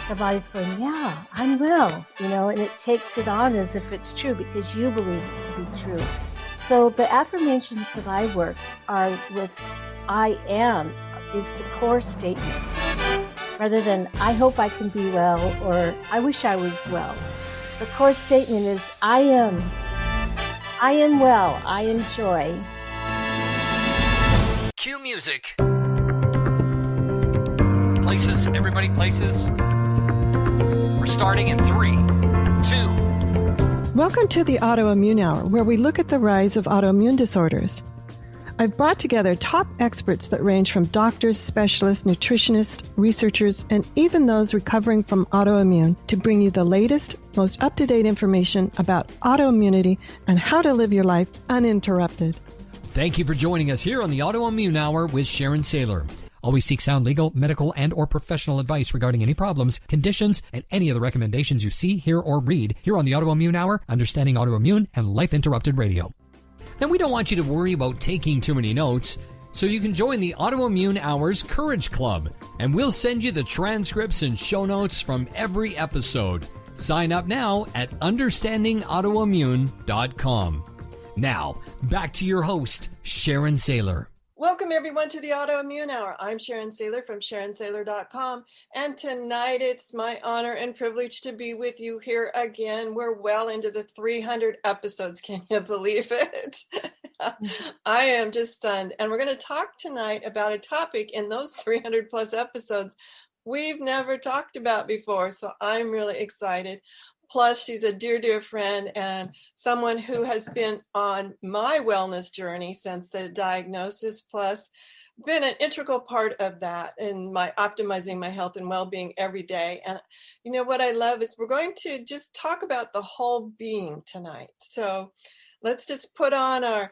the body's going, yeah, I'm well, and it takes it on as if it's true because you believe it to be true. So the affirmations that I work are with I am is the core statement rather than I hope I can be well or I wish I was well. The core statement is I am well, I enjoy. Cue music. Places, everybody places. We're starting in 3, 2. Welcome to the Autoimmune Hour, where we look at the rise of autoimmune disorders. I've brought together top experts that range from doctors, specialists, nutritionists, researchers, and even those recovering from autoimmune to bring you the latest, most up-to-date information about autoimmunity and how to live your life uninterrupted. Thank you for joining us here on the Autoimmune Hour with Sharon Sayler. Always seek sound legal, medical, and or professional advice regarding any problems, conditions, and any of the recommendations you see, hear, or read here on the Autoimmune Hour, Understanding Autoimmune, and Life Interrupted Radio. Now, we don't want you to worry about taking too many notes, so you can join the Autoimmune Hour's Courage Club, and we'll send you the transcripts and show notes from every episode. Sign up now at understandingautoimmune.com. Now, back to your host, Sharon Sayler. Welcome, everyone, to the Autoimmune Hour. I'm Sharon Sayler from SharonSayler.com, and tonight it's my honor and privilege to be with you here again. We're well into the 300 episodes. Can you believe it? I am just stunned. And we're going to talk tonight about a topic in those 300 plus episodes we've never talked about before, so I'm really excited. Plus, she's a dear, dear friend and someone who has been on my wellness journey since the diagnosis, plus been an integral part of that in my optimizing my health and well-being every day. And you know what I love is we're going to just talk about the whole being tonight. So let's just put on our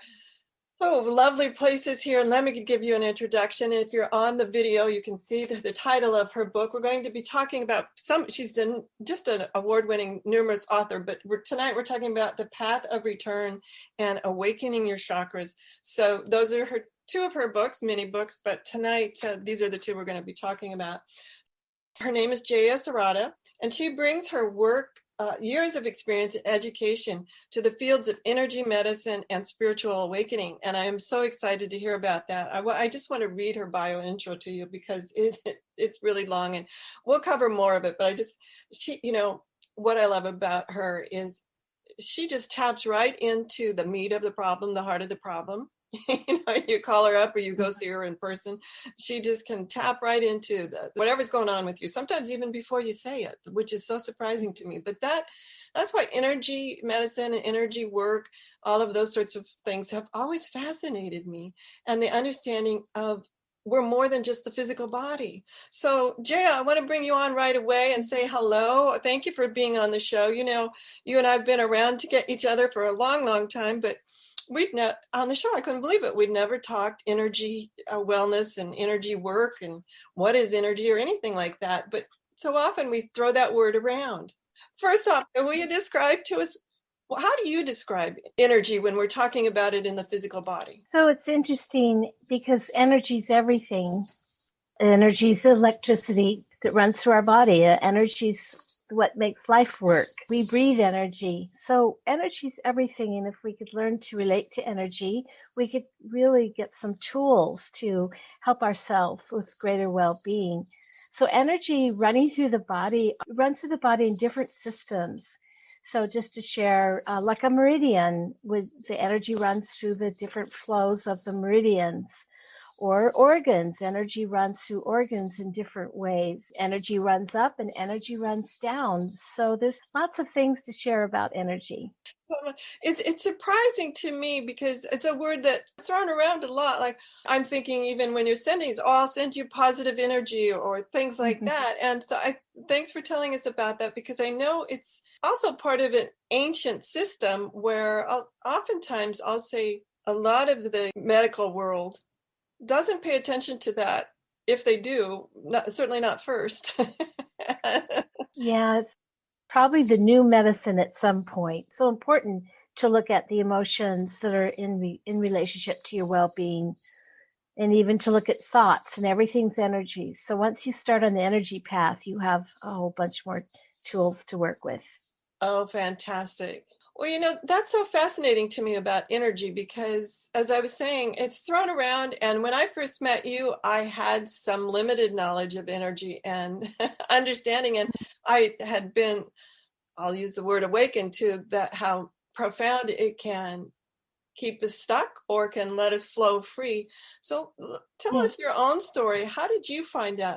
lovely places here. And let me give you an introduction. If you're on the video, you can see the title of her book. We're going to be talking about she's just an award-winning numerous author, but tonight we're talking about The Path of Return and Awakening Your Chakras. So those are two of her books, mini books, but tonight these are the two we're going to be talking about. Her name is Jaya Sarada, and she brings her work, years of experience and education to the fields of energy medicine and spiritual awakening. And I am so excited to hear about that. I just want to read her bio intro to you because it's really long and we'll cover more of it. But what I love about her is she just taps right into the meat of the problem, the heart of the problem. You call her up or you go see her in person. She just can tap right into whatever's going on with you, sometimes even before you say it, which is so surprising to me. But that's why energy medicine and energy work, all of those sorts of things have always fascinated me, and the understanding of we're more than just the physical body. So Jaya, I want to bring you on right away and say hello. Thank you for being on the show. You and I've been around to get each other for a long, long time, but on the show, I couldn't believe it. We'd never talked energy wellness and energy work and what is energy or anything like that. But so often we throw that word around. First off, will you describe to us, how do you describe energy when we're talking about it in the physical body? So it's interesting because energy's everything. Energy's electricity that runs through our body. Energy's what makes life work. We breathe energy. So energy's everything. And if we could learn to relate to energy, we could really get some tools to help ourselves with greater well-being. So energy runs through the body in different systems. So just to share, like a meridian, with the energy runs through the different flows of the meridians. Or organs, energy runs through organs in different ways. Energy runs up and energy runs down. So there's lots of things to share about energy. It's surprising to me because it's a word that's thrown around a lot. Like I'm thinking even when you're sending, I'll send you positive energy or things like that. And so thanks for telling us about that, because I know it's also part of an ancient system where oftentimes I'll say a lot of the medical world doesn't pay attention to that. If they do, certainly not first. Yeah, it's probably the new medicine at some point. So important to look at the emotions that are in relationship to your well-being. and even to look at thoughts, and everything's energy. So once you start on the energy path, you have a whole bunch more tools to work with. Oh, fantastic. Well, that's so fascinating to me about energy because, as I was saying, it's thrown around. And when I first met you, I had some limited knowledge of energy and understanding. And I had been, I'll use the word awakened to that, how profound it can keep us stuck or can let us flow free. So tell us your own story. How did you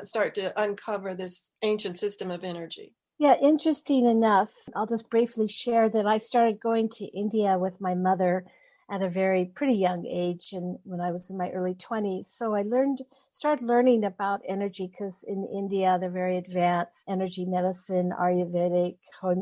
start to uncover this ancient system of energy? Yeah, interesting enough, I'll just briefly share that I started going to India with my mother at a pretty young age, and when I was in my early 20s. So I started learning about energy because in India, they're very advanced energy medicine, Ayurvedic,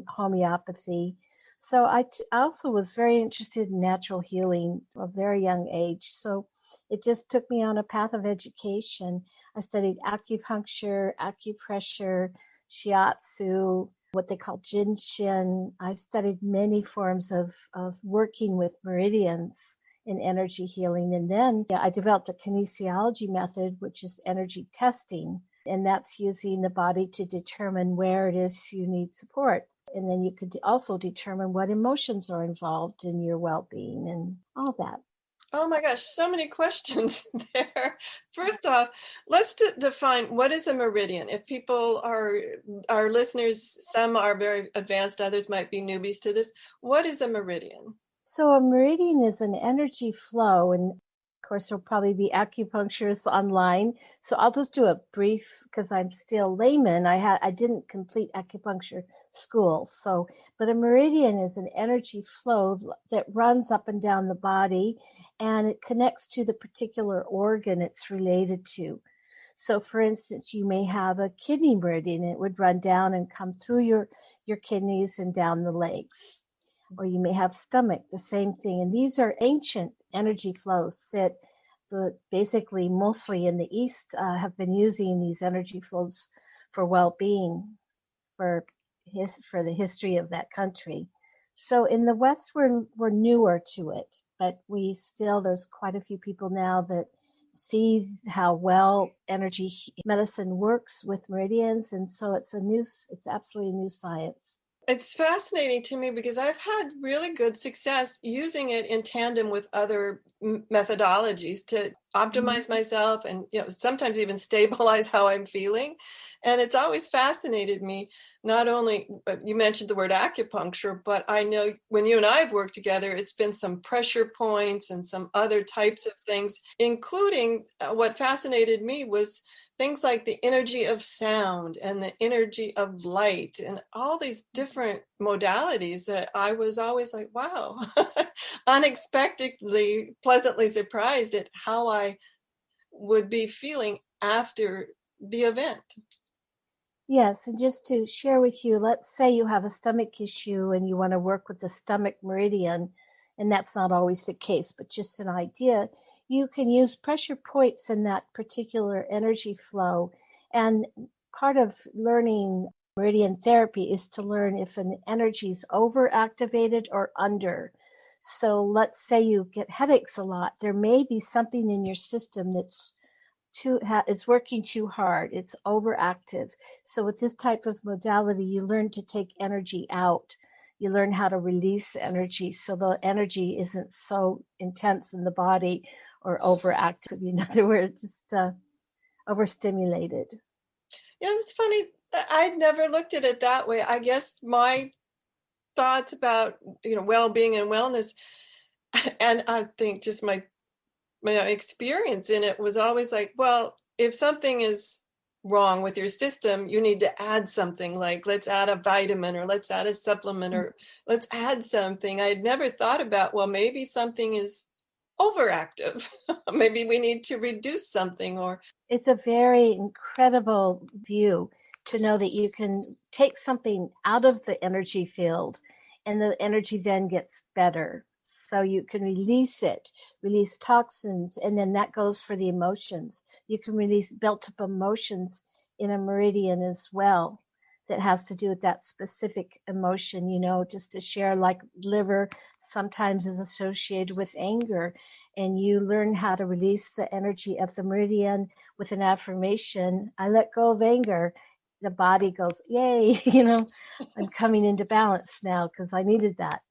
homeopathy. So I also was very interested in natural healing at a very young age. So it just took me on a path of education. I studied acupuncture, acupressure, shiatsu, what they call jinshin. I studied many forms of working with meridians in energy healing. And then I developed a kinesiology method, which is energy testing. And that's using the body to determine where it is you need support. And then you could also determine what emotions are involved in your well-being and all that. Oh my gosh, so many questions there. First off, let's define what is a meridian. If people are our listeners, some are very advanced, others might be newbies to this. What is a meridian? So a meridian is an energy flow, and of course there'll probably be acupuncturists online. So I'll just do a brief because I'm still layman. I didn't complete acupuncture school. But a meridian is an energy flow that runs up and down the body, and it connects to the particular organ it's related to. So for instance, you may have a kidney meridian. It would run down and come through your kidneys and down the legs. Or you may have stomach, the same thing. And these are ancient energy flows that basically mostly in the East have been using these energy flows for well-being for the history of that country. So in the West, we're newer to it, but there's quite a few people now that see how well energy medicine works with meridians. And so it's absolutely a new science. It's fascinating to me because I've had really good success using it in tandem with other methodologies to optimize myself and sometimes even stabilize how I'm feeling. And it's always fascinated me. Not only, you mentioned the word acupuncture, but I know when you and I have worked together, it's been some pressure points and some other types of things, including what fascinated me was things like the energy of sound and the energy of light and all these different modalities that I was always like, wow, unexpectedly, pleasantly surprised at how I would be feeling after the event. Yes, and just to share with you, let's say you have a stomach issue and you want to work with the stomach meridian, and that's not always the case, but just an idea. You can use pressure points in that particular energy flow. And part of learning meridian therapy is to learn if an energy is overactivated or under. So let's say you get headaches a lot. There may be something in your system that's it's working too hard. It's overactive. So with this type of modality, you learn to take energy out. You learn how to release energy so the energy isn't so intense in the body or overactive. In other words, just overstimulated. Yeah, it's funny. I'd never looked at it that way. I guess my thoughts about well-being and wellness, and I think just my experience in it was always like, well, if something is wrong with your system, you need to add something, like let's add a vitamin or let's add a supplement or let's add something. I had never thought about, well, maybe something is overactive. Maybe we need to reduce something. Or it's a very incredible view to know that you can take something out of the energy field and the energy then gets better. So you can release toxins, and then that goes for the emotions. You can release built up emotions in a meridian as well. that has to do with that specific emotion, just to share, like liver sometimes is associated with anger, and you learn how to release the energy of the meridian with an affirmation. I let go of anger. The body goes, yay, I'm coming into balance now because I needed that,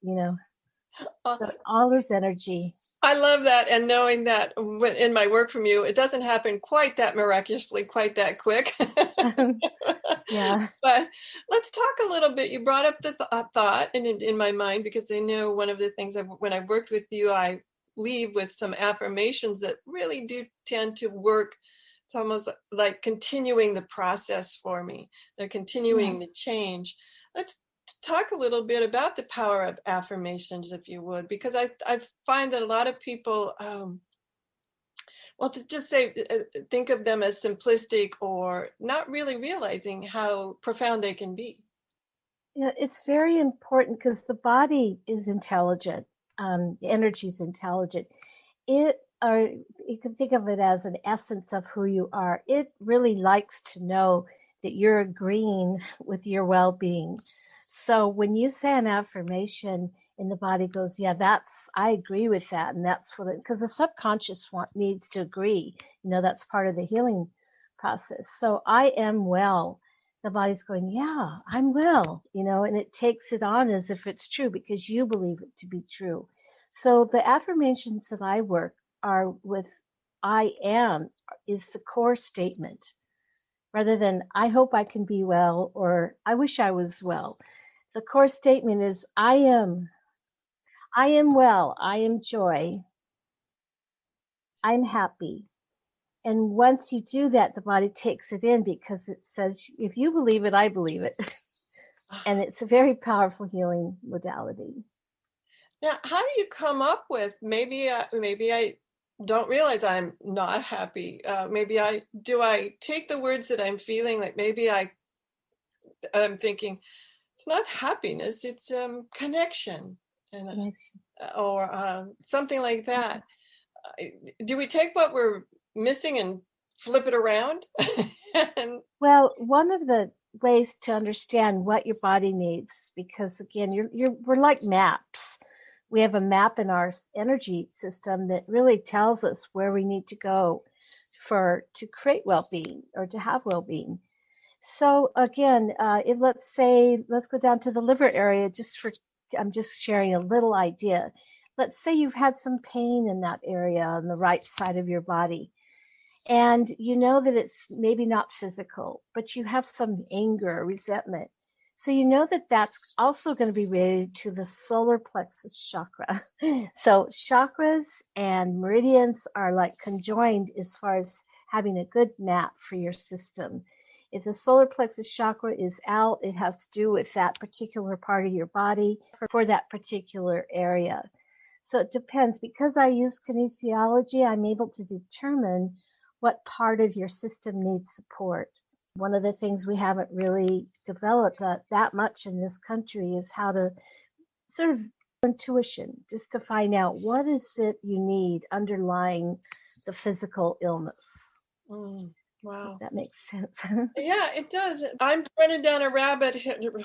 So all this energy. I love that. And knowing that in my work from you, it doesn't happen quite that miraculously, quite that quick. Yeah. But let's talk a little bit. You brought up the thought in my mind, because I know one of the things when I worked with you, I leave with some affirmations that really do tend to work. It's almost like continuing the process for me. They're continuing the change. Let's talk a little bit about the power of affirmations, if you would, because I find that a lot of people, to just say, think of them as simplistic or not really realizing how profound they can be. Yeah, it's very important because the body is intelligent. The energy is intelligent. You can think of it as an essence of who you are. It really likes to know that you're agreeing with your well-being. So when you say an affirmation and the body goes, yeah, I agree with that. And that's what because the subconscious needs to agree. That's part of the healing process. So I am well. The body's going, yeah, I'm well, and it takes it on as if it's true because you believe it to be true. So the affirmations that I work are with I am is the core statement, rather than I hope I can be well or I wish I was well. The core statement is I am well, I am joy, I'm happy. And once you do that, the body takes it in because it says, if you believe it, I believe it. And it's a very powerful healing modality. Now, how do you come up with, maybe I don't realize I'm not happy. Maybe I take the words that I'm feeling, like maybe I'm thinking, it's not happiness, it's connection, or something like that. Do we take what we're missing and flip it around? Well, one of the ways to understand what your body needs, because again, we're like maps. We have a map in our energy system that really tells us where we need to go to create well-being or to have well-being. So again, let's go down to the liver area. I'm just sharing a little idea. Let's say you've had some pain in that area on the right side of your body. And you know that it's maybe not physical, but you have some anger or resentment. So you know that that's also going to be related to the solar plexus chakra. So chakras and meridians are like conjoined as far as having a good map for your system. If the solar plexus chakra is out, it has to do with that particular part of your body for that particular area. So it depends. Because I use kinesiology, I'm able to determine what part of your system needs support. One of the things we haven't really developed that much in this country is how to sort of intuition, just to find out what is it you need underlying the physical illness. Wow. That makes sense. Yeah, it does. I'm running down a rabbit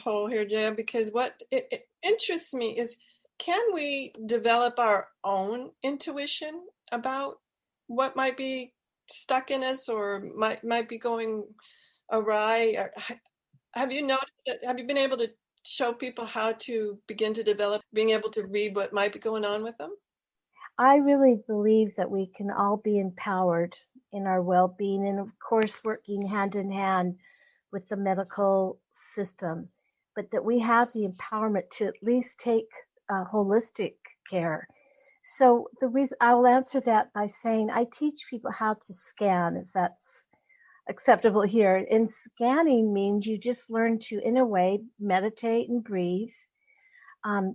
hole here, Jaya, because what it interests me is, can we develop our own intuition about what might be stuck in us or might be going awry? Or have you noticed that? Have you been able to show people how to begin to develop being able to read what might be going on with them? I really believe that we can all be empowered in our well-being, and of course working hand in hand with the medical system, but that we have the empowerment to at least take holistic care. So the reason I'll answer that by saying I teach people how to scan, if that's acceptable here. And scanning means you just learn to, in a way, meditate and breathe.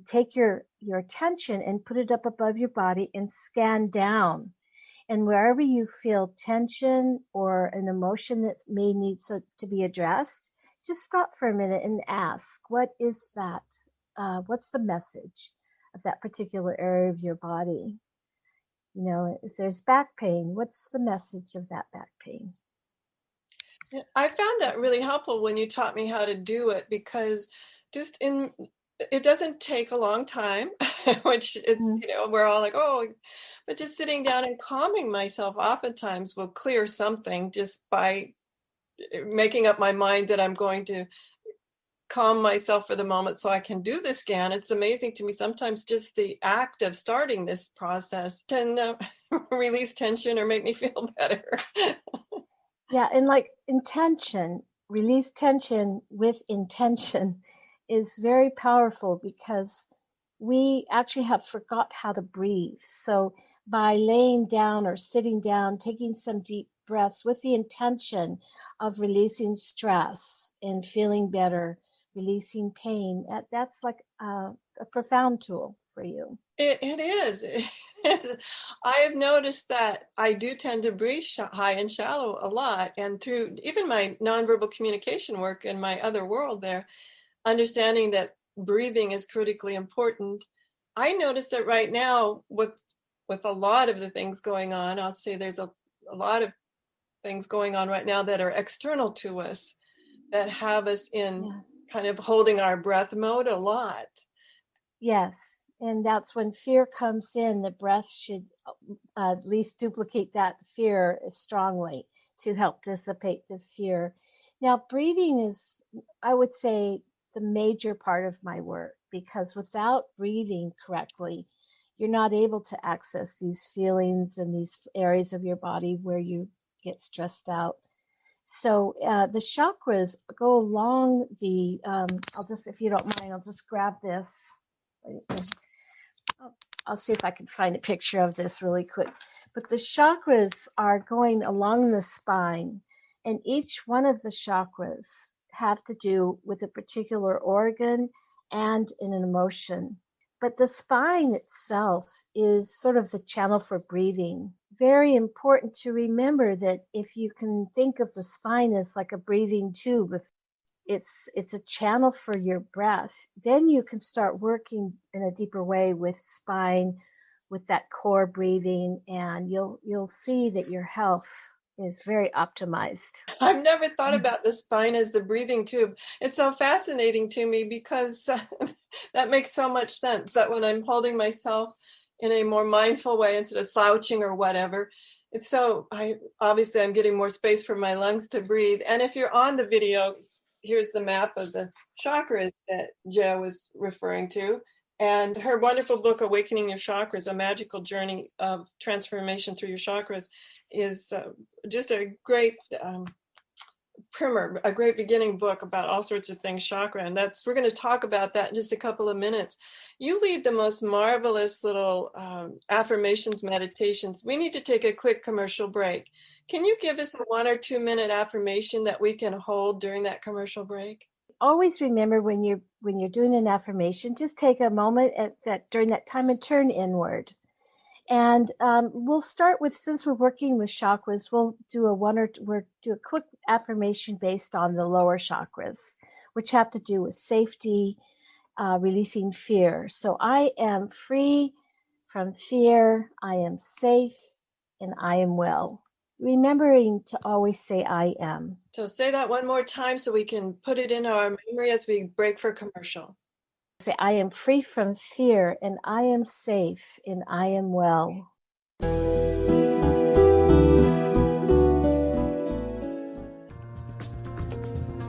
Take your attention and put it up above your body and scan down. And wherever you feel tension or an emotion that may need to be addressed, just stop for a minute and ask, what is that? What's the message of that particular area of your body? If there's back pain, what's the message of that back pain? I found that really helpful when you taught me how to do it, because it doesn't take a long time, which it's, we're all like, oh, but just sitting down and calming myself oftentimes will clear something just by making up my mind that I'm going to calm myself for the moment so I can do the scan. It's amazing to me. Sometimes just the act of starting this process can release tension or make me feel better. Yeah, and like intention, release tension with intention is very powerful, because we actually have forgot how to breathe. So by laying down or sitting down, taking some deep breaths with the intention of releasing stress and feeling better, releasing pain, that's like a profound tool for you. It is. I have noticed that I do tend to breathe high and shallow a lot. And through even my nonverbal communication work in my other world there, understanding that breathing is critically important, I notice that right now with a lot of the things going on, I'll say there's a lot of things going on right now that are external to us that have us in kind of holding our breath mode a lot. Yes. And that's when fear comes in. The breath should at least duplicate that fear strongly to help dissipate the fear. Now, breathing is, I would say, the major part of my work, because without breathing correctly, you're not able to access these feelings and these areas of your body where you get stressed out. So the chakras go along the, if you don't mind, I'll just grab this. I'll see if I can find a picture of this really quick. But the chakras are going along the spine, and each one of the chakras have to do with a particular organ and an emotion. But the spine itself is sort of the channel for breathing. Very important to remember that if you can think of the spine as like a breathing tube, it's a channel for your breath, then you can start working in a deeper way with spine, with that core breathing, and you'll see that your health is very optimized. I've never thought about the spine as the breathing tube. It's so fascinating to me, because that makes so much sense, that when I'm holding myself in a more mindful way instead of slouching or whatever, I'm getting more space for my lungs to breathe. And if you're on the video, here's the map of the chakras that Jaya was referring to. And her wonderful book, Awakening Your Chakras, A Magical Journey of Transformation Through Your Chakras, is just a great primer, a great beginning book about all sorts of things chakra. And we're going to talk about that in just a couple of minutes. You lead the most marvelous little affirmations meditations. We need to take a quick commercial break. Can you give us a 1 or 2 minute affirmation that we can hold during that commercial break? Always remember when you're doing an affirmation, just take a moment during that time and turn inward. And we'll start with, since we're working with chakras, we'll do a quick affirmation based on the lower chakras, which have to do with safety, releasing fear. So I am free from fear, I am safe, and I am well. Remembering to always say I am. So say that one more time so we can put it in our memory as we break for commercial. Say, I am free from fear, and I am safe, and I am well.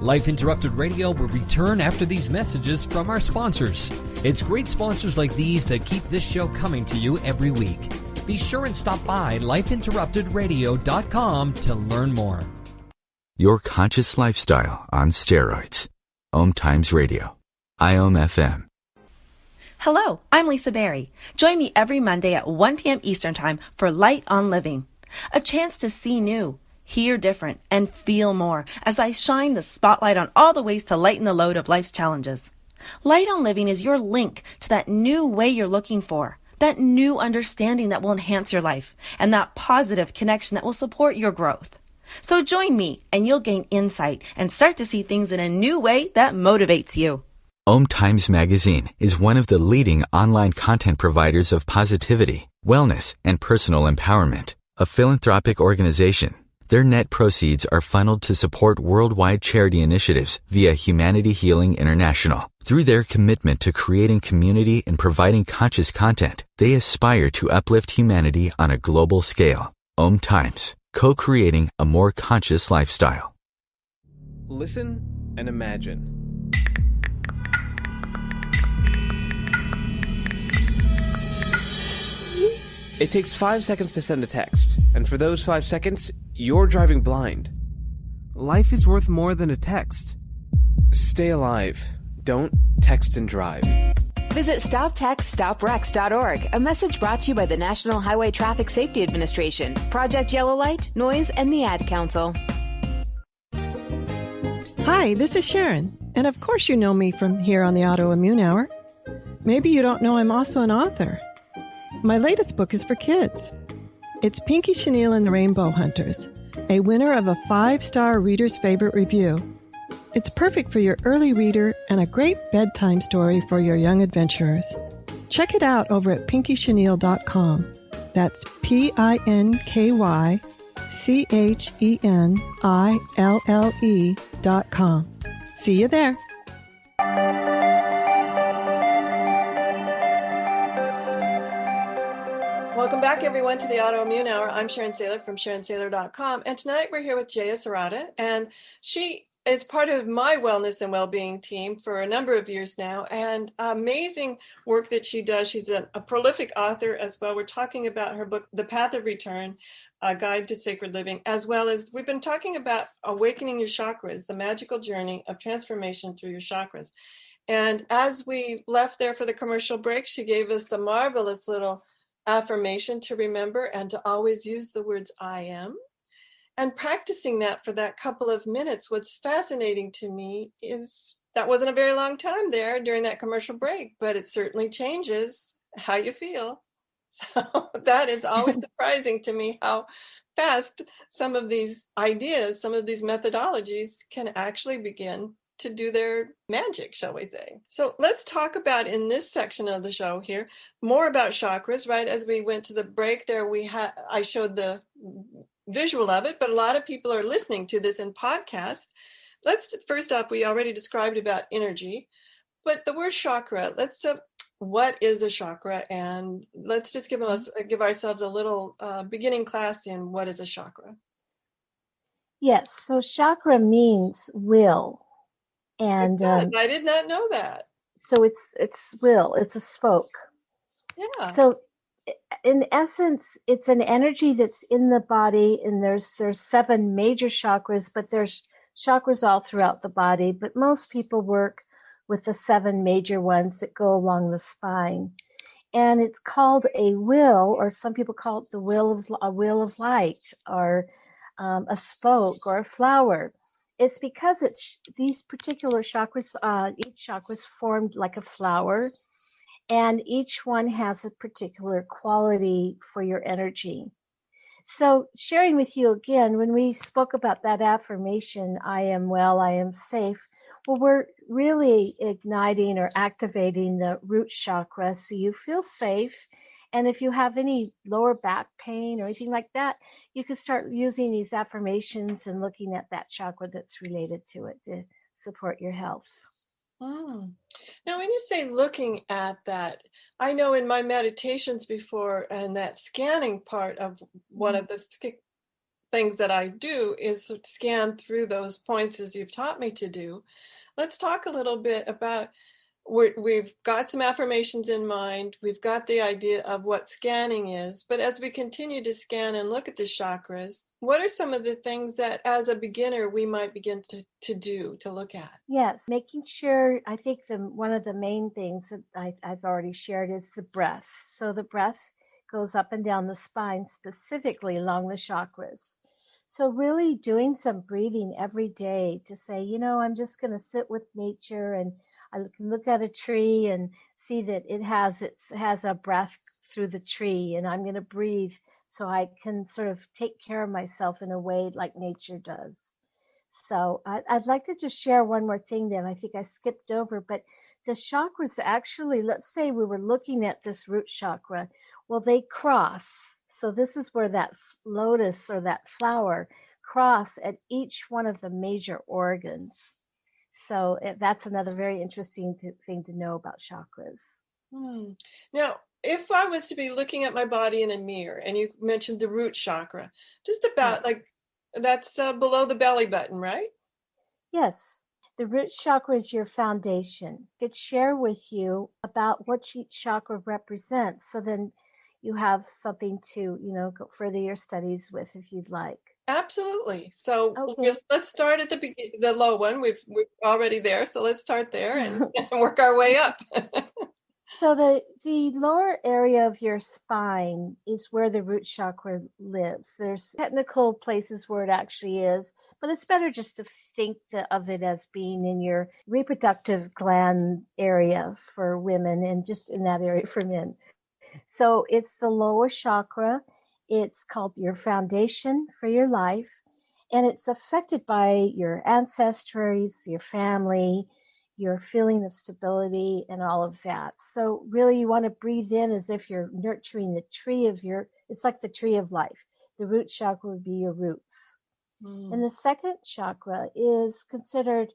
Life Interrupted Radio will return after these messages from our sponsors. It's great sponsors like these that keep this show coming to you every week. Be sure and stop by lifeinterruptedradio.com to learn more. Your conscious lifestyle on steroids. OMTimes Radio. IOM FM. Hello, I'm Lisa Berry. Join me every Monday at 1 p.m. Eastern Time for Light on Living. A chance to see new, hear different, and feel more as I shine the spotlight on all the ways to lighten the load of life's challenges. Light on Living is your link to that new way you're looking for, that new understanding that will enhance your life, and that positive connection that will support your growth. So join me and you'll gain insight and start to see things in a new way that motivates you. OMTimes Magazine is one of the leading online content providers of positivity, wellness, and personal empowerment. A philanthropic organization Their net proceeds are funneled to support worldwide charity initiatives via Humanity Healing International. Through their commitment to creating community and providing conscious content, they aspire to uplift humanity on a global scale. OMTimes, co-creating a more conscious lifestyle. Listen and imagine. It takes 5 seconds to send a text, and for those 5 seconds, you're driving blind. Life is worth more than a text. Stay alive. Don't text and drive. Visit StopTextStopWrecks.org, a message brought to you by the National Highway Traffic Safety Administration, Project Yellow Light, Noise, and the Ad Council. Hi, this is Sharon, and of course you know me from here on the Autoimmune Hour. Maybe you don't know I'm also an author. My latest book is for kids. It's Pinky Chenille and the Rainbow Hunters, a winner of a 5-star Reader's Favorite review. It's perfect for your early reader and a great bedtime story for your young adventurers. Check it out over at pinkychenille.com. That's PinkyChenille.com. See you there. Welcome back, everyone, to the Autoimmune Hour. I'm Sharon Sayler from SharonSayler.com. And tonight we're here with Jaya Sarada. And she is part of my wellness and well-being team for a number of years now. And amazing work that she does. She's a prolific author as well. We're talking about her book, The Path of Return, A Guide to Sacred Living, as well as we've been talking about awakening your chakras, the magical journey of transformation through your chakras. And as we left there for the commercial break, she gave us a marvelous little affirmation to remember and to always use the words I am. And practicing that for that couple of minutes, what's fascinating to me is that wasn't a very long time there during that commercial break, but it certainly changes how you feel. So that is always surprising to me, how fast some of these ideas, some of these methodologies can actually begin to do their magic, shall we say. So let's talk about, in this section of the show here, more about chakras. Right as we went to the break there, I showed the visual of it, but a lot of people are listening to this in podcast. Let's first off, we already described about energy, but the word chakra, what is a chakra? And let's just give ourselves a little beginning class in what is a chakra. Yes, so chakra means will. And I did not know that. So it's will, it's a spoke. Yeah. So in essence, it's an energy that's in the body, and there's 7 major chakras, but there's chakras all throughout the body. But most people work with the 7 major ones that go along the spine. And it's called a will, or some people call it a wheel of light, or a spoke, or a flower. It's because these particular chakras, each chakra is formed like a flower, and each one has a particular quality for your energy. So sharing with you again, when we spoke about that affirmation, I am well, I am safe, well, we're really igniting or activating the root chakra so you feel safe. And if you have any lower back pain or anything like that, you can start using these affirmations and looking at that chakra that's related to it to support your health. Now, when you say looking at that, I know in my meditations before, and that scanning part of one of the things that I do is scan through those points as you've taught me to do. Let's talk a little bit about, we've got some affirmations in mind. We've got the idea of what scanning is. But as we continue to scan and look at the chakras, what are some of the things that as a beginner we might begin to look at? Yes, making sure, I think one of the main things that I've already shared is the breath. So the breath goes up and down the spine, specifically along the chakras. So really doing some breathing every day to say, I'm just going to sit with nature, and I can look at a tree and see that it has a breath through the tree, and I'm going to breathe so I can sort of take care of myself in a way like nature does. So I'd like to just share one more thing then. I think I skipped over, but the chakras actually, let's say we were looking at this root chakra, well, they cross. So this is where that lotus or that flower cross at each one of the major organs. So that's another very interesting thing to know about chakras. Now, if I was to be looking at my body in a mirror, and you mentioned the root chakra, just about like that's below the belly button, right? Yes. The root chakra is your foundation. I could share with you about what each chakra represents. So then you have something to, go further your studies with if you'd like. Absolutely. So Okay. let's start at the low one. We're already there. So let's start there and work our way up. So the lower area of your spine is where the root chakra lives. There's technical places where it actually is, but it's better just to think of it as being in your reproductive gland area for women and just in that area for men. So it's the lower chakra. It's called your foundation for your life, and it's affected by your ancestries, your family, your feeling of stability, and all of that. So really you want to breathe in as if you're nurturing the tree of it's like the tree of life. The root chakra would be your roots. And the second chakra is considered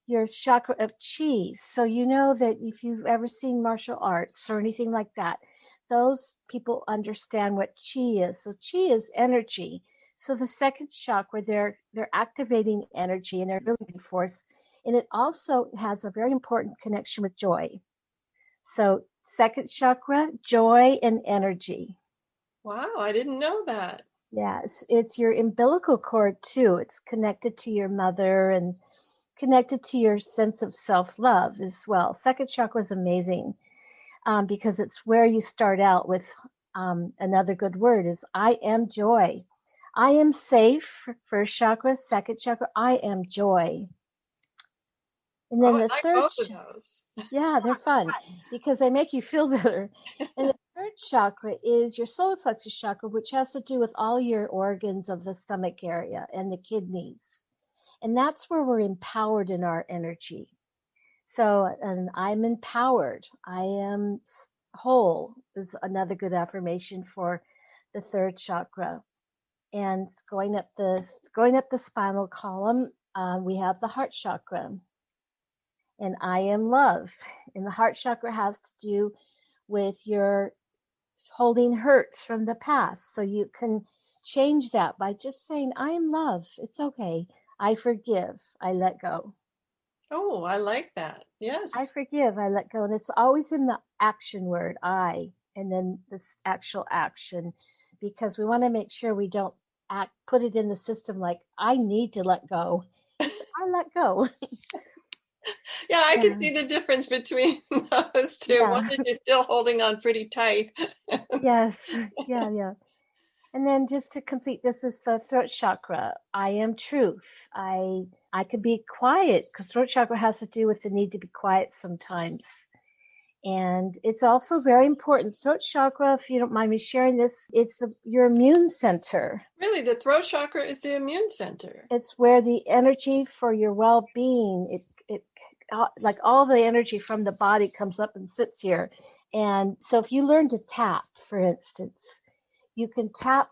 your chakra of chi. So you know that if you've ever seen martial arts or anything like that, those people understand what chi is. So chi is energy. So the second chakra, they're activating energy and they're building force. And it also has a very important connection with joy. So second chakra, joy and energy. Wow, I didn't know that. Yeah, it's your umbilical cord too. It's connected to your mother and connected to your sense of self-love as well. Second chakra is amazing because it's where you start out with another good word is I am joy. I am safe, first chakra. Second chakra, I am joy. And then the third, both of those. Yeah, they're fun because they make you feel better. And the third chakra is your solar plexus chakra, which has to do with all your organs of the stomach area and the kidneys. And that's where we're empowered in our energy. So, and I'm empowered. I am whole is another good affirmation for the third chakra. And going up the spinal column, we have the heart chakra. And I am love. And the heart chakra has to do with your holding hurts from the past. So you can change that by just saying, I am love. It's okay. I forgive. I let go. Oh, I like that. Yes. I forgive. I let go. And it's always in the action word, I, and then this actual action, because we want to make sure we don't put it in the system like, I need to let go. It's, I let go. Yeah, I can see the difference between those two. Yeah. One is you're still holding on pretty tight. Yes. Yeah. And then just to complete, this is the throat chakra. I am truth. I could be quiet because throat chakra has to do with the need to be quiet sometimes. And it's also very important. Throat chakra, if you don't mind me sharing this, it's your immune center. Really, the throat chakra is the immune center. It's where the energy for your well-being, it like all the energy from the body comes up and sits here. And so if you learn to tap, for instance, you can tap,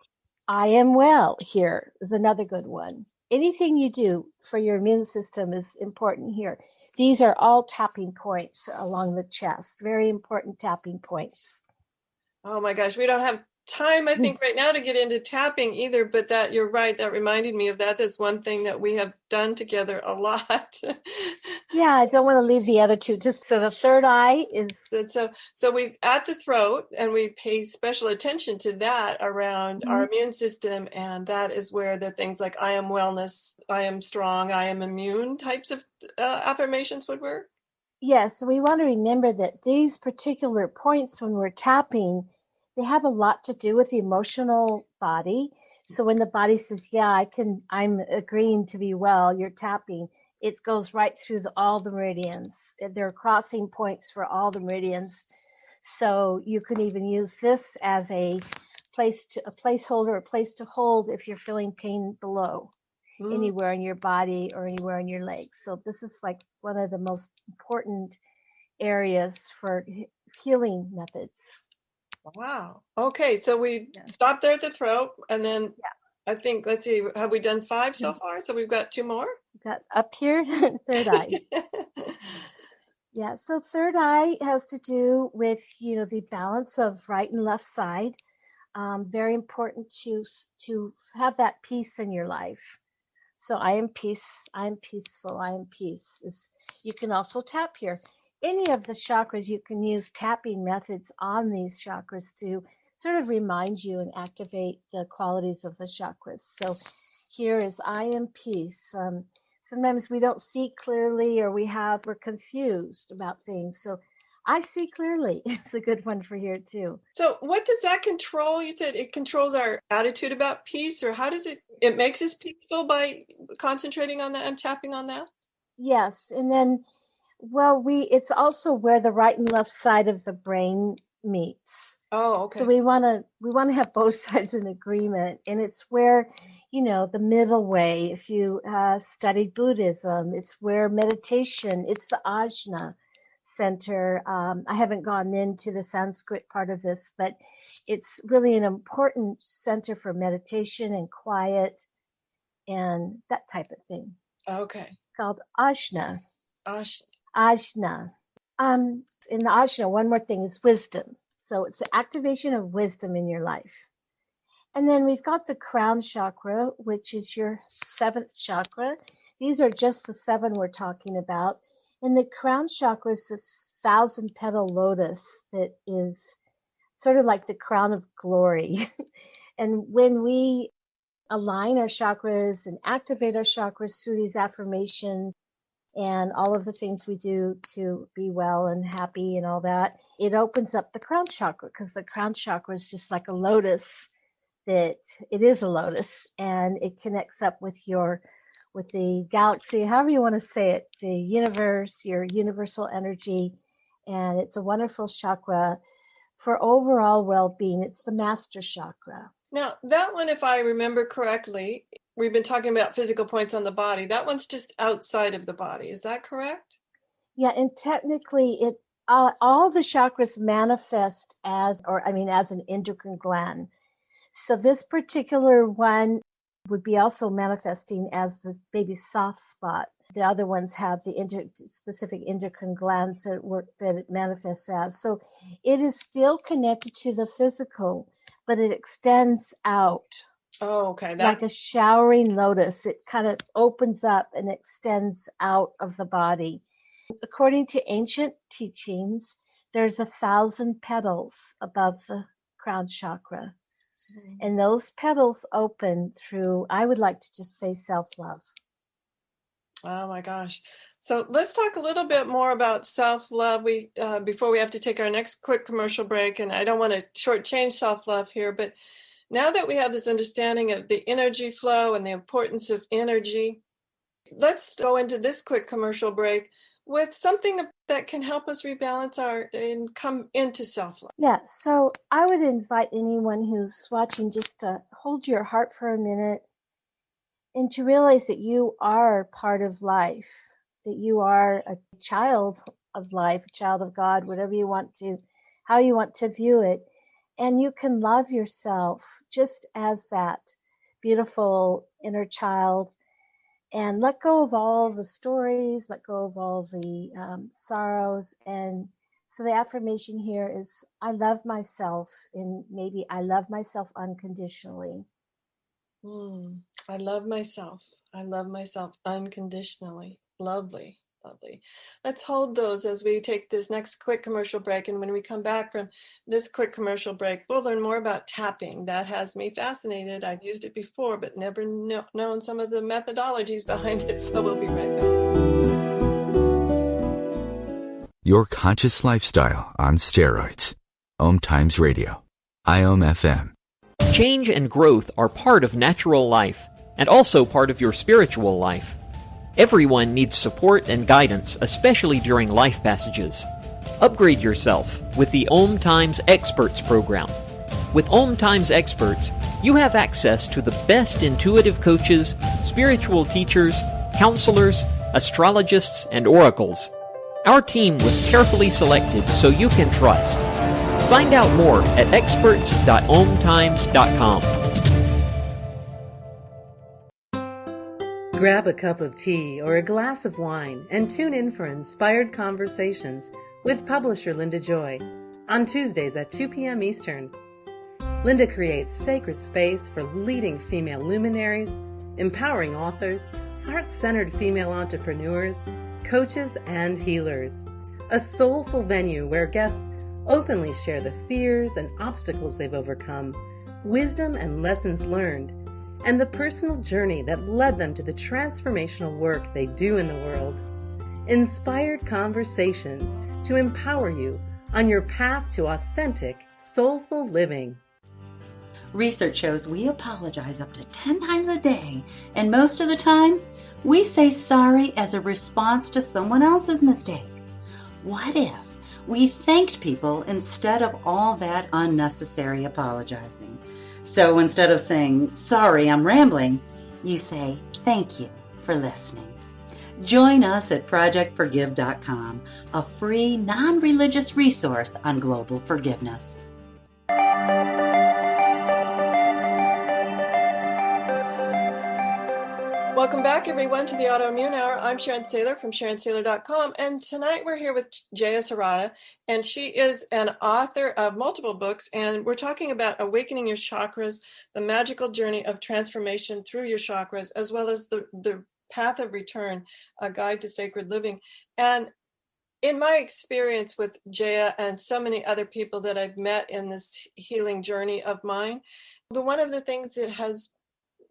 I am well here is another good one. Anything you do for your immune system is important here. These are all tapping points along the chest, very important tapping points. Oh my gosh, we don't have time, I think, right now to get into tapping either, but that you're right, that reminded me of that. That's one thing that we have done together a lot. Yeah, I don't want to leave the other two. Just so the third eye is so we at the throat, and we pay special attention to that around our immune system, and that is where the things like I am wellness, I am strong, I am immune types of affirmations would work. Yes, we want to remember that these particular points when we're tapping, they have a lot to do with the emotional body. So when the body says, yeah, I'm agreeing to be well, you're tapping, it goes right through all the meridians. There are crossing points for all the meridians. So you can even use this as a placeholder, a place to hold if you're feeling pain below. Anywhere in your body or anywhere in your legs. So this is like one of the most important areas for healing methods. Wow. Okay, so we stopped there at the throat, and then I think, let's see, have we done 5 so far? So we've got 2 more? Got up here, third eye. Yeah, so third eye has to do with, the balance of right and left side. Very important to have that peace in your life. So I am peace, I am peaceful, I am peace. You can also tap here. Any of the chakras, you can use tapping methods on these chakras to sort of remind you and activate the qualities of the chakras. So here is I am peace. Sometimes we don't see clearly, or we're confused about things. So I see clearly. It's a good one for here too. So what does that control? You said it controls our attitude about peace, or how does it makes us peaceful by concentrating on that and tapping on that? Yes. And then, it's also where the right and left side of the brain meets. Oh, okay. So we want to have both sides in agreement, and it's where, the middle way. If you studied Buddhism, it's where meditation. It's the ajna center. I haven't gone into the Sanskrit part of this, but it's really an important center for meditation and quiet and that type of thing. Okay. Called ajna. Ajna. In the ajna, one more thing is wisdom. So it's the activation of wisdom in your life. And then we've got the crown chakra, which is your 7th chakra. These are just the 7 we're talking about. And the crown chakra is this 1,000-petal lotus that is sort of like the crown of glory. And when we align our chakras and activate our chakras through these affirmations and all of the things we do to be well and happy and all that, it opens up the crown chakra, because the crown chakra is just like a lotus. It is a lotus, and it connects up with the galaxy, however you want to say it, the universe, your universal energy. And it's a wonderful chakra for overall well-being. It's the Master Chakra. Now, that one, if I remember correctly, we've been talking about physical points on the body. That one's just outside of the body. Is that correct? Yeah, and technically, all the chakras manifest as an endocrine gland. So this particular one would be also manifesting as the baby's soft spot. The other ones have the specific endocrine glands that it manifests as. So it is still connected to the physical, but it extends out. Oh, okay. Like a showering lotus. It kind of opens up and extends out of the body. According to ancient teachings, there's 1,000 petals above the crown chakra. And those petals open through, I would like to just say, self-love. Oh my gosh. So let's talk a little bit more about self-love. Before we have to take our next quick commercial break, and I don't want to shortchange self-love here, but now that we have this understanding of the energy flow and the importance of energy, let's go into this quick commercial break with something that can help us rebalance and come into self-love. Yeah, so I would invite anyone who's watching just to hold your heart for a minute and to realize that you are part of life, that you are a child of life, a child of God, how you want to view it. And you can love yourself just as that beautiful inner child, and let go of all the stories, let go of all the sorrows. And so the affirmation here is, I love myself, and maybe I love myself unconditionally. I love myself. I love myself unconditionally. Lovely, lovely. Let's hold those as we take this next quick commercial break. And when we come back from this quick commercial break, we'll learn more about tapping. That has me fascinated. I've used it before, but never known some of the methodologies behind it. So we'll be right back. Your conscious lifestyle on steroids. OMTimes Radio. IOM FM. Change and growth are part of natural life, and also part of your spiritual life. Everyone needs support and guidance, especially during life passages. Upgrade yourself with the OMTimes Experts program. With OMTimes Experts, you have access to the best intuitive coaches, spiritual teachers, counselors, astrologists, and oracles. Our team was carefully selected so you can trust. Find out more at experts.omtimes.com. Grab a cup of tea or a glass of wine and tune in for Inspired Conversations with publisher Linda Joy on Tuesdays at 2 p.m. Eastern. Linda creates sacred space for leading female luminaries, empowering authors, heart-centered female entrepreneurs, coaches, and healers. A soulful venue where guests openly share the fears and obstacles they've overcome, wisdom and lessons learned, and the personal journey that led them to the transformational work they do in the world. Inspired Conversations to empower you on your path to authentic, soulful living. Research shows we apologize up to 10 times a day, and most of the time, we say sorry as a response to someone else's mistake. What if we thanked people instead of all that unnecessary apologizing? So instead of saying, sorry, I'm rambling, you say, thank you for listening. Join us at projectforgive.com, a free, non-religious resource on global forgiveness. Welcome back, everyone, to the Autoimmune Hour. I'm Sharon Sayler from SharonSayler.com, and tonight we're here with Jaya Sarada, and she is an author of multiple books, and we're talking about awakening your chakras, the magical journey of transformation through your chakras, as well as the path of return, a guide to sacred living. And in my experience with Jaya and so many other people that I've met in this healing journey of mine, one of the things that has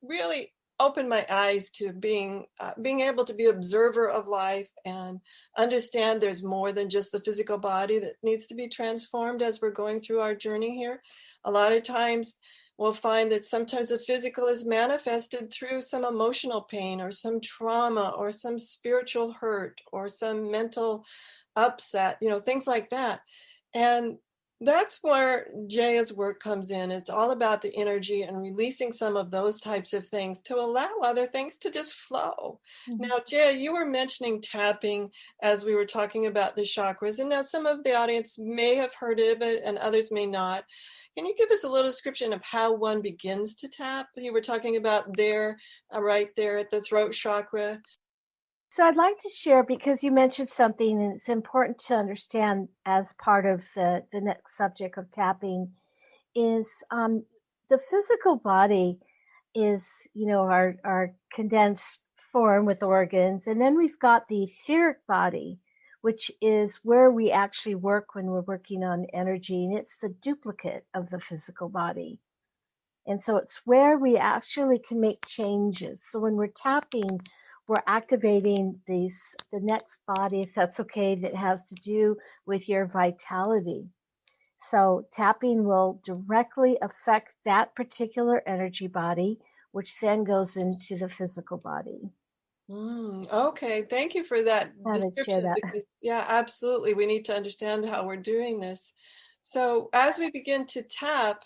really opened my eyes to being able to be observer of life and understand there's more than just the physical body that needs to be transformed as we're going through our journey here. A lot of times we'll find that sometimes the physical is manifested through some emotional pain or some trauma or some spiritual hurt or some mental upset, things like that. And that's where Jaya's work comes in. It's all about the energy and releasing some of those types of things to allow other things to just flow. Mm-hmm. Now, Jaya, you were mentioning tapping as we were talking about the chakras, and now some of the audience may have heard of it and others may not. Can you give us a little description of how one begins to tap? You were talking about right there at the throat chakra. So I'd like to share, because you mentioned something, and it's important to understand as part of the next subject of tapping, is the physical body is, our condensed form with organs. And then we've got the etheric body, which is where we actually work when we're working on energy. And it's the duplicate of the physical body. And so it's where we actually can make changes. So when we're tapping, we're activating the next body, if that's okay, that has to do with your vitality. So tapping will directly affect that particular energy body, which then goes into the physical body. Okay, thank you for that description. Because, yeah, absolutely. We need to understand how we're doing this. So as we begin to tap,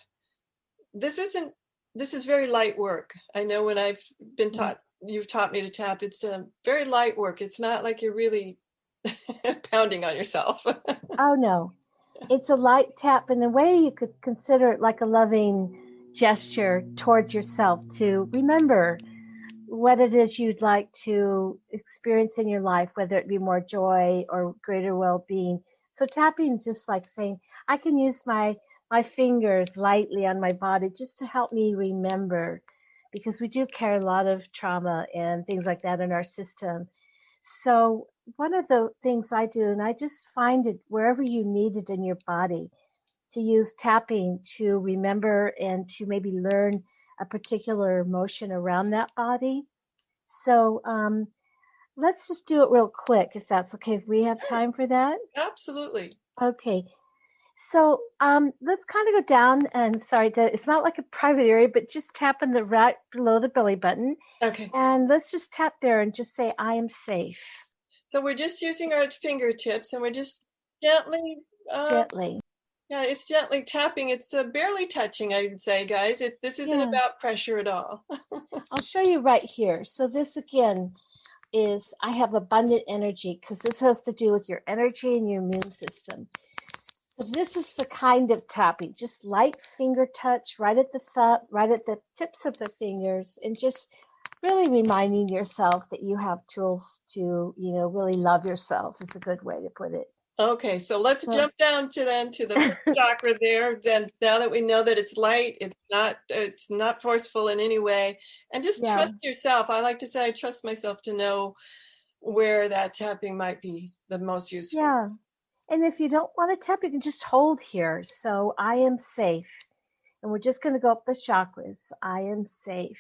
this is very light work. I know when I've been taught, you've taught me to tap, it's very light work. It's not like you're really pounding on yourself. Oh, no. It's a light tap. In a way, you could consider it like a loving gesture towards yourself to remember what it is you'd like to experience in your life, whether it be more joy or greater well-being. So tapping is just like saying, I can use my fingers lightly on my body just to help me remember, because we do carry a lot of trauma and things like that in our system. So one of the things I do, and I just find it wherever you need it in your body, to use tapping to remember and to maybe learn a particular emotion around that body. So let's just do it real quick, if that's okay, if we have time for that. Absolutely. Okay. So let's kind of go down, and it's not like a private area, but just tap in the right below the belly button. Okay. And let's just tap there and just say, I am safe. So we're just using our fingertips, and we're just gently. Yeah, it's gently tapping. It's barely touching, I would say, guys. This isn't about pressure at all. I'll show you right here. So this, again, is I have abundant energy, because this has to do with your energy and your immune system. This is the kind of tapping, just light finger touch right at the tips of the fingers, and just really reminding yourself that you have tools to, really love yourself is a good way to put it. Okay, so let's jump down to the chakra there. Then now that we know that it's light, it's not forceful in any way, and just trust yourself. I like to say I trust myself to know where that tapping might be the most useful. Yeah, and if you don't want to tap, you can just hold here. So I am safe, and we're just going to go up the chakras. I am safe.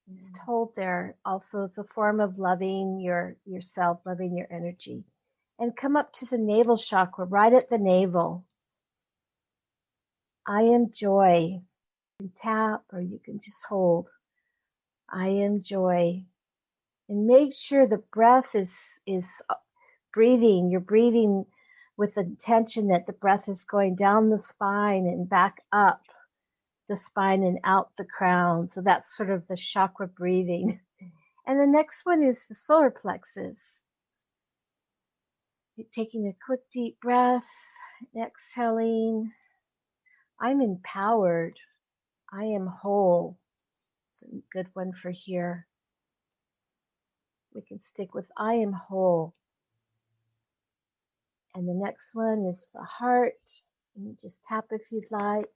Just hold there. Also, it's a form of loving yourself, loving your energy. And come up to the navel chakra, right at the navel. I am joy. You can tap or you can just hold. I am joy. And make sure the breath is breathing. You're breathing with the intention that the breath is going down the spine and back up the spine and out the crown. So that's sort of the chakra breathing. And the next one is the solar plexus. You're taking a quick deep breath, exhaling. I'm empowered. I am whole. It's a good one for here. We can stick with I am whole. And the next one is the heart. And just tap if you'd like.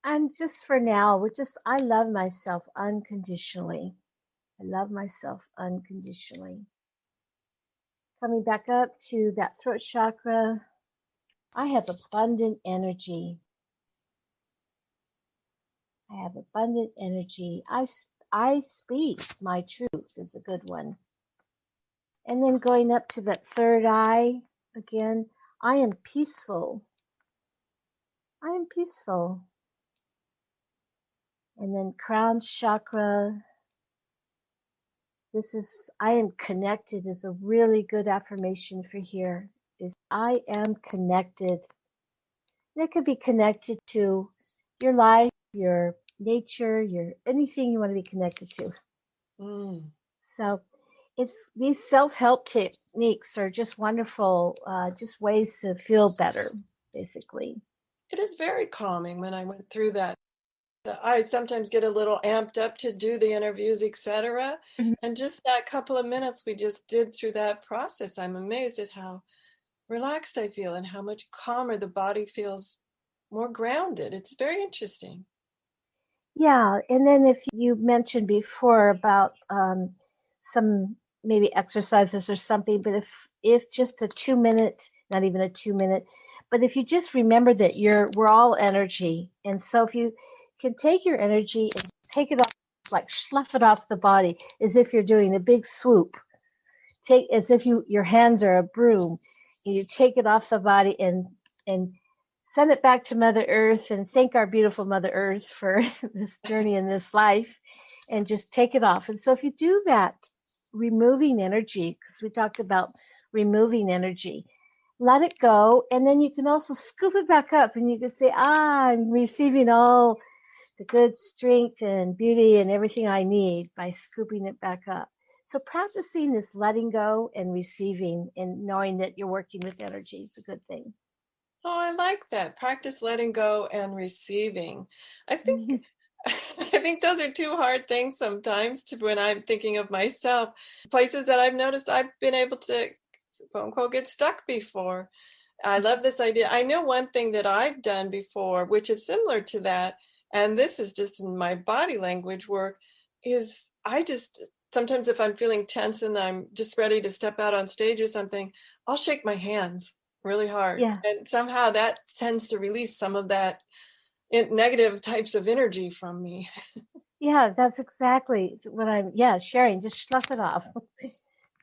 And just for now, I love myself unconditionally. I love myself unconditionally. Coming back up to that throat chakra, I have abundant energy. I have abundant energy. I speak my truth is a good one. And then going up to that third eye, again, I am peaceful. I am peaceful. And then crown chakra, I am connected is a really good affirmation for here. Is I am connected. And it could be connected to your life, your nature, anything you want to be connected to. So these self-help techniques are just wonderful, just ways to feel better, basically. It is very calming when I went through that. I sometimes get a little amped up to do the interviews, etc. Mm-hmm. And just that couple of minutes we just did through that process, I'm amazed at how relaxed I feel and how much calmer the body feels, more grounded. It's very interesting. Yeah, and then if you mentioned before about some maybe exercises or something, but if just a 2-minute, not even a 2-minute, but if you just remember that we're all energy, and so if you can take your energy and take it off, like slough it off the body, as if you're doing a big swoop. As if your hands are a broom, and you take it off the body and send it back to Mother Earth, and thank our beautiful Mother Earth for this journey in this life, and just take it off. And so if you do that, removing energy, because we talked about removing energy, let it go, and then you can also scoop it back up, and you can say, I'm receiving all the good strength and beauty and everything I need by scooping it back up. So practicing this letting go and receiving and knowing that you're working with energy, it's a good thing. Oh, I like that. Practice letting go and receiving. I think those are two hard things sometimes when I'm thinking of myself. Places that I've noticed I've been able to, quote unquote, get stuck before. I love this idea. I know one thing that I've done before, which is similar to that, and this is just in my body language work, is I just, sometimes if I'm feeling tense and I'm just ready to step out on stage or something, I'll shake my hands really hard. Yeah. And somehow that tends to release some of that negative types of energy from me. Yeah, that's exactly what sharing. Just slough it off.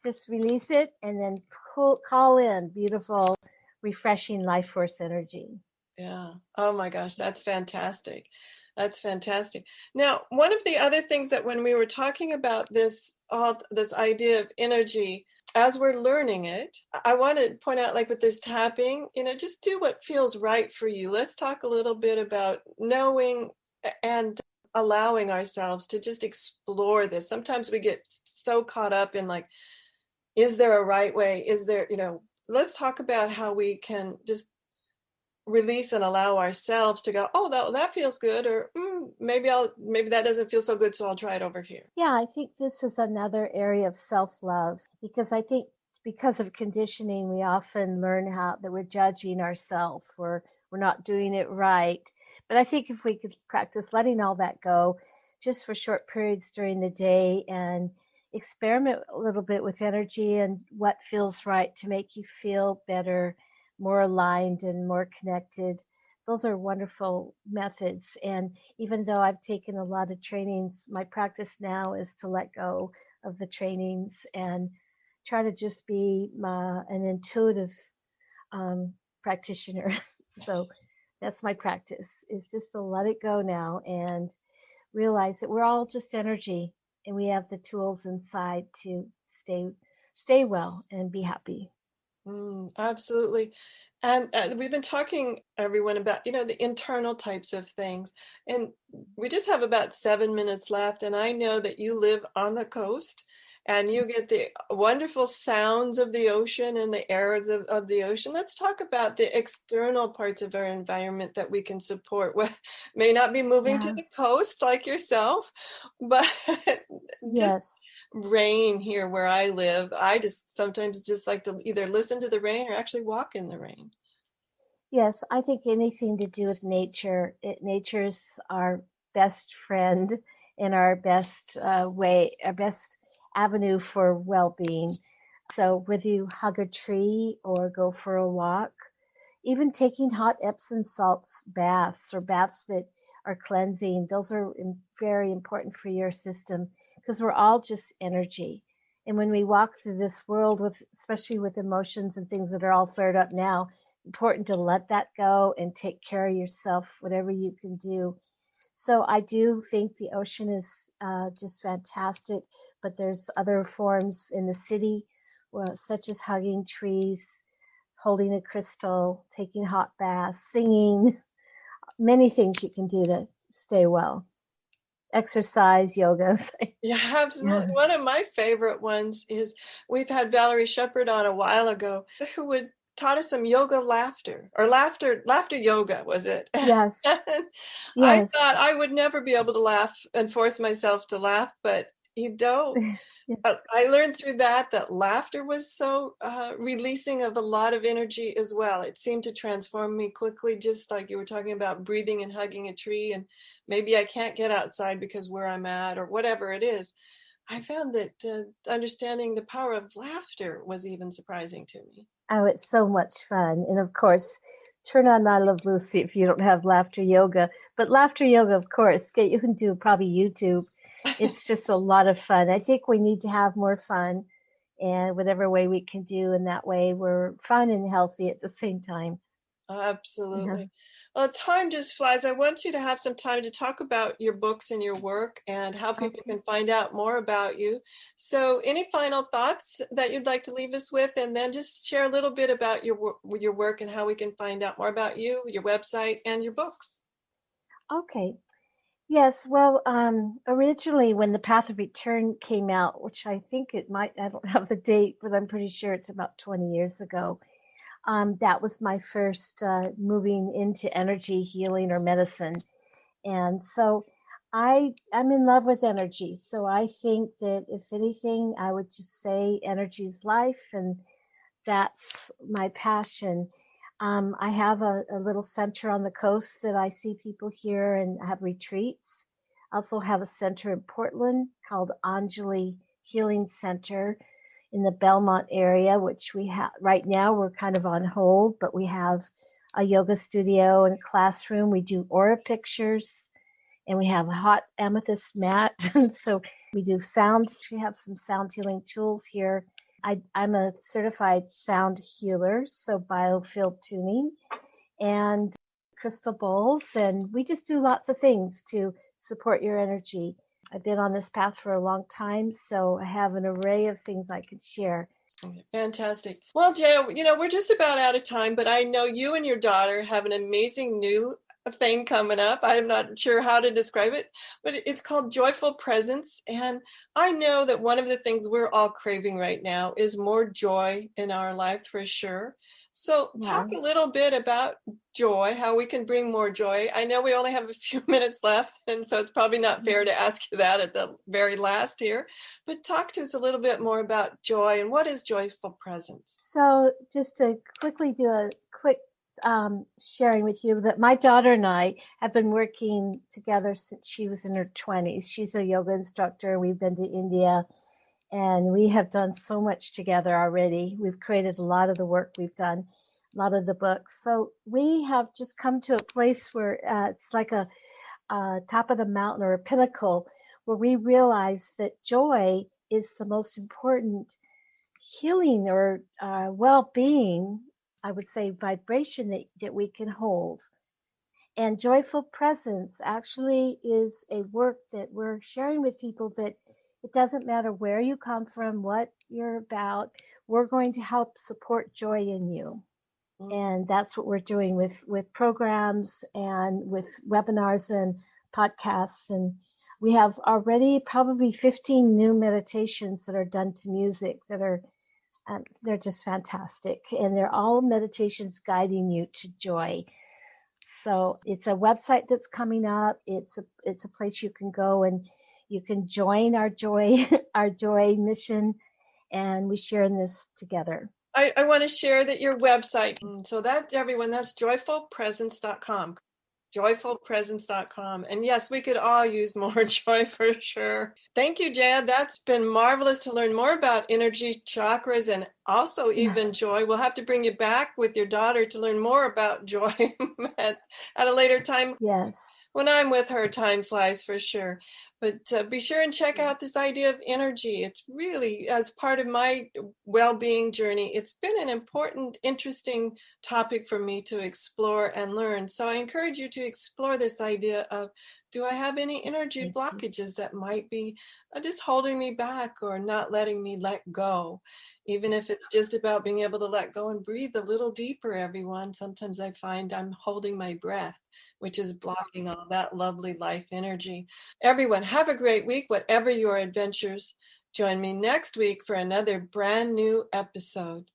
Just release it and then call in beautiful, refreshing life force energy. Yeah. Oh my gosh, that's fantastic. That's fantastic. Now, one of the other things that when we were talking about this idea of energy, as we're learning it, I want to point out, like with this tapping, just do what feels right for you. Let's talk a little bit about knowing and allowing ourselves to just explore this. Sometimes we get so caught up in like, is there a right way? Is there, let's talk about how we can just release and allow ourselves to go, oh, that feels good, or maybe that doesn't feel so good, so I'll try it over here. Yeah, I think this is another area of self-love, because I think because of conditioning, we often learn that we're judging ourselves, or we're not doing it right. But I think if we could practice letting all that go just for short periods during the day and experiment a little bit with energy and what feels right to make you feel better, more aligned and more connected, those are wonderful methods. And even though I've taken a lot of trainings, my practice now is to let go of the trainings and try to just be an intuitive practitioner. So that's my practice, is just to let it go now and realize that we're all just energy, and we have the tools inside to stay well and be happy. Absolutely. And we've been talking, everyone, about, the internal types of things. And we just have about 7 minutes left. And I know that you live on the coast and you get the wonderful sounds of the ocean and the airs of the ocean. Let's talk about the external parts of our environment that we can support. What may not be moving to the coast like yourself, but just rain here where I live. I just sometimes just like to either listen to the rain or actually walk in the rain. Yes, I think anything to do with nature. Nature's our best friend and our best our best avenue for well-being. So whether you hug a tree or go for a walk, even taking hot Epsom salts baths, or baths that are cleansing, those are very important for your system, because we're all just energy. And when we walk through this world, especially with emotions and things that are all flared up now, important to let that go and take care of yourself, whatever you can do. So I do think the ocean is just fantastic, but there's other forms in the city, such as hugging trees, holding a crystal, taking hot baths, singing, many things you can do to stay well. Exercise, yoga. Yeah, absolutely. Yeah. One of my favorite ones is, we've had Valerie Shepard on a while ago, who taught us some yoga laughter, or laughter yoga, was it? Yes. I thought I would never be able to laugh and force myself to laugh, but I learned through that laughter was so releasing of a lot of energy as well. It seemed to transform me quickly, just like you were talking about breathing and hugging a tree. And maybe I can't get outside because where I'm at, or whatever it is. I found that understanding the power of laughter was even surprising to me. Oh, it's so much fun. And of course, turn on I Love Lucy if you don't have laughter yoga. But laughter yoga, of course, you can do probably YouTube. It's just a lot of fun. I think we need to have more fun, and whatever way we can do, and that way we're fun and healthy at the same time. Absolutely. Yeah. Well, time just flies. I want you to have some time to talk about your books and your work and how people can find out more about you. So any final thoughts that you'd like to leave us with, and then just share a little bit about your work and how we can find out more about you, your website, and your books. Okay. Yes, well, originally when The Path of Return came out, which I think I don't have the date, but I'm pretty sure it's about 20 years ago, that was my first moving into energy healing or medicine. And so I'm in love with energy. So I think that if anything, I would just say energy's life, and that's my passion. I have a little center on the coast that I see people here and have retreats. I also have a center in Portland called Anjali Healing Center in the Belmont area, which we have right now. We're kind of on hold, but we have a yoga studio and a classroom. We do aura pictures, and we have a hot amethyst mat. So we do sound. We have some sound healing tools here. I'm a certified sound healer, so biofield tuning and crystal bowls, and we just do lots of things to support your energy. I've been on this path for a long time, so I have an array of things I could share. Fantastic. Well, Jaya, we're just about out of time, but I know you and your daughter have an amazing new thing coming up. I'm not sure how to describe it, but it's called Joyful Presence. And I know that one of the things we're all craving right now is more joy in our life, for sure. So talk a little bit about joy, how we can bring more joy. I know we only have a few minutes left, and so it's probably not fair to ask you that at the very last here, but talk to us a little bit more about joy and what is joyful presence. So just to quickly do a quick sharing with you that my daughter and I have been working together since she was in her 20s. She's a yoga instructor. We've been to India and we have done so much together already. We've created a lot of the work we've done, a lot of the books. So we have just come to a place where it's like a top of the mountain or a pinnacle where we realize that joy is the most important healing or well-being, I would say, vibration that we can hold. And joyful presence actually is a work that we're sharing with people, that it doesn't matter where you come from, what you're about, we're going to help support joy in you. And that's what we're doing with programs and with webinars and podcasts. And we have already probably 15 new meditations that are done to music that are they're just fantastic, and they're all meditations guiding you to joy. So it's a website that's coming up. It's a place you can go and you can join our joy mission, and we share in this together. I want to share that your website. So that's everyone. That's joyfulpresence.com. Joyfulpresence.com. And yes, we could all use more joy for sure. Thank you, Jaya. That's been marvelous to learn more about energy, chakras, and also even joy. We'll have to bring you back with your daughter to learn more about joy at a later time. Yes. When I'm with her, time flies for sure. But be sure and check out this idea of energy. It's really, as part of my well-being journey, it's been an important, interesting topic for me to explore and learn. So I encourage you to explore this idea of, do I have any energy blockages that might be just holding me back or not letting me let go? Even if it's just about being able to let go and breathe a little deeper, everyone. Sometimes I find I'm holding my breath, which is blocking all that lovely life energy. Everyone, have a great week, whatever your adventures. Join me next week for another brand new episode.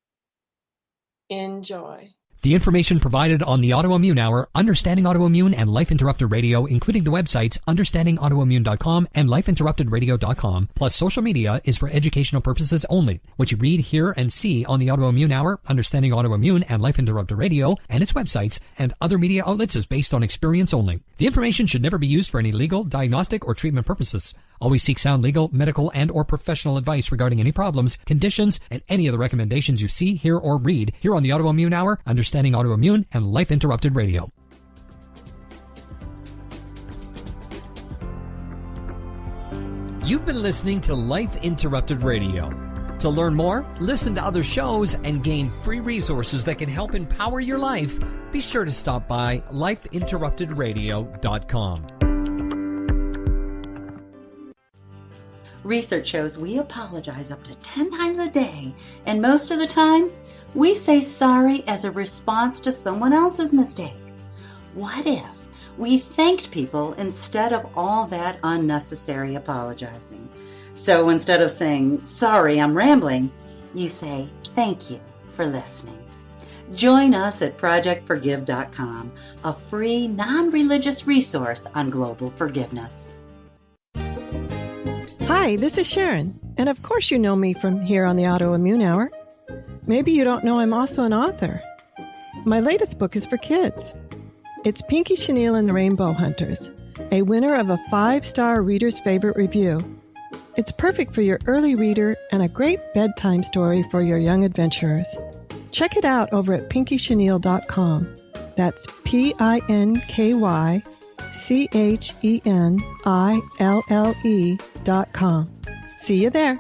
Enjoy. The information provided on the Autoimmune Hour, Understanding Autoimmune, and Life Interrupted Radio, including the websites understandingautoimmune.com and lifeinterruptedradio.com, plus social media, is for educational purposes only. What you read, hear, and see on the Autoimmune Hour, Understanding Autoimmune, and Life Interrupted Radio, and its websites, and other media outlets is based on experience only. The information should never be used for any legal, diagnostic, or treatment purposes. Always seek sound legal, medical, and or professional advice regarding any problems, conditions, and any other recommendations you see, hear, or read here on the Autoimmune Hour, Understanding Autoimmune, and Life Interrupted Radio. You've been listening to Life Interrupted Radio. To learn more, listen to other shows, and gain free resources that can help empower your life, be sure to stop by lifeinterruptedradio.com. Research shows we apologize up to 10 times a day, and most of the time, we say sorry as a response to someone else's mistake. What if we thanked people instead of all that unnecessary apologizing? So instead of saying, sorry, I'm rambling, you say, thank you for listening. Join us at projectforgive.com, a free, non-religious resource on global forgiveness. Hi, this is Sharon, and of course you know me from here on the Autoimmune Hour. Maybe you don't know I'm also an author. My latest book is for kids. It's Pinky Chenille and the Rainbow Hunters, a winner of a 5-star Reader's Favorite review. It's perfect for your early reader and a great bedtime story for your young adventurers. Check it out over at pinkychenille.com. That's PinkyChenille.com. See you there.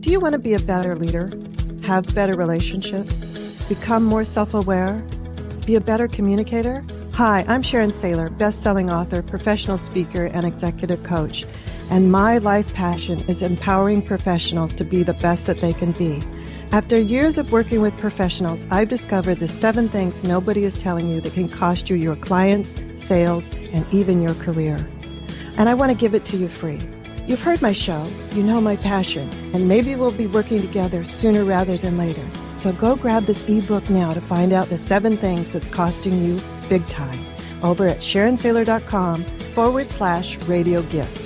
Do you want to be a better leader? Have better relationships? Become more self-aware? Be a better communicator? Hi, I'm Sharon Sayler, best-selling author, professional speaker, and executive coach. And my life passion is empowering professionals to be the best that they can be. After years of working with professionals, I've discovered the 7 things nobody is telling you that can cost you your clients, sales, and even your career. And I want to give it to you free. You've heard my show, you know my passion, and maybe we'll be working together sooner rather than later. So go grab this ebook now to find out the 7 things that's costing you big time over at SharonSayler.com/radio gift.